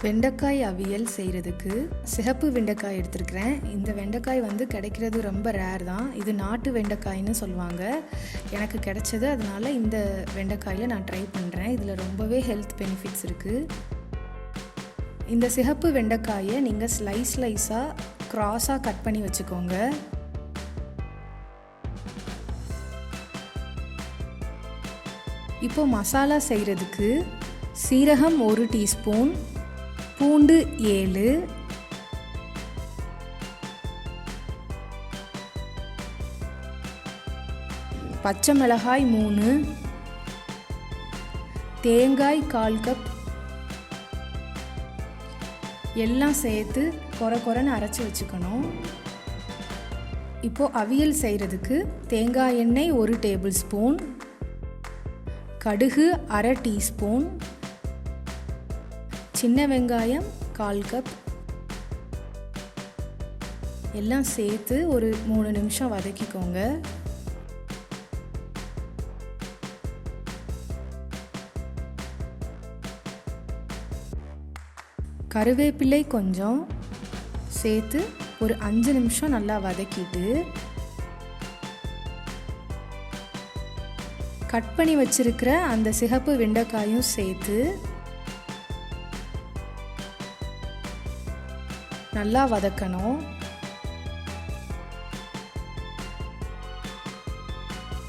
வெண்டைக்காய் அவியல் செய்கிறதுக்கு சிகப்பு வெண்டைக்காய் எடுத்துருக்கிறேன். இந்த வெண்டைக்காய் வந்து கிடைக்கிறது ரொம்ப ரேர் தான். இது நாட்டு வெண்டைக்காய்னு சொல்லுவாங்க. எனக்கு கிடைச்சது, அதனால் இந்த வெண்டைக்காயில் நான் ட்ரை பண்ணுறேன். இதில் ரொம்பவே ஹெல்த் பெனிஃபிட்ஸ் இருக்குது. இந்த சிகப்பு வெண்டைக்காயை நீங்கள் ஸ்லைஸாக க்ராஸாக கட் பண்ணி வச்சுக்கோங்க. இப்போது மசாலா செய்கிறதுக்கு சீரகம் 1 டீஸ்பூன், பூண்டு 7, பச்சை மிளகாய் 3, தேங்காய் 1/4 கப் எல்லாம் சேர்த்து கொரன்னு அரைச்சி வச்சுக்கணும். இப்போது அவியல் செய்கிறதுக்கு தேங்காய் எண்ணெய் 1 டேபிள் ஸ்பூன், கடுகு 1/2 டீஸ்பூன், சின்ன வெங்காயம் 1/4 கப் எல்லாம் சேர்த்து ஒரு 3 நிமிஷம் வதக்கிக்கோங்க. கருவேப்பிலை கொஞ்சம் சேர்த்து ஒரு 5 நிமிஷம் நல்லா வதக்கிட்டு கட் பண்ணி வச்சிருக்கிற அந்த சிகப்பு வெண்டைக்காயும் சேர்த்து நல்லா வதக்கணும்.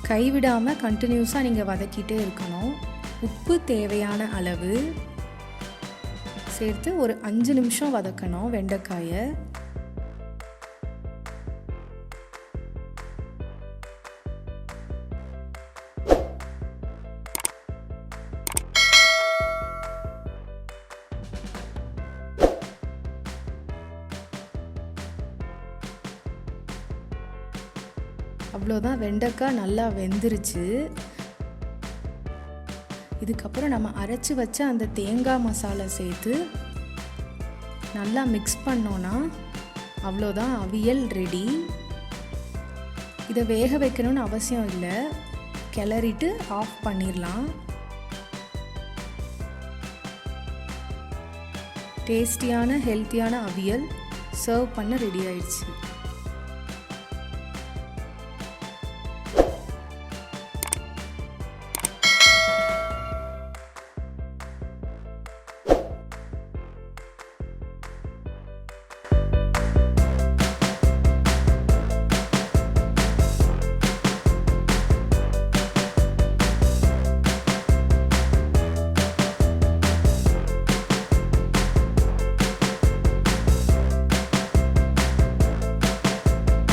கைவிடாமல் கண்டினியூஸாக நீங்கள் வதக்கிட்டே இருக்கணும். உப்பு தேவையான அளவு சேர்த்து ஒரு 5 நிமிஷம் வதக்கணும் வெண்டைக்காயை. அவ்வளோதான், வெண்டைக்காய் நல்லா வெந்துருச்சு. இதுக்கப்புறம் நம்ம அரைச்சி வச்ச அந்த தேங்காய் மசாலா சேர்த்து நல்லா மிக்ஸ் பண்ணோன்னா அவ்வளோதான், அவியல் ரெடி. இதை வேக வைக்கணும்னு அவசியம் இல்லை, கிளறிட்டு ஆஃப் பண்ணிடலாம். டேஸ்டியான ஹெல்த்தியான அவியல் சர்வ் பண்ண ரெடி ஆயிடுச்சு.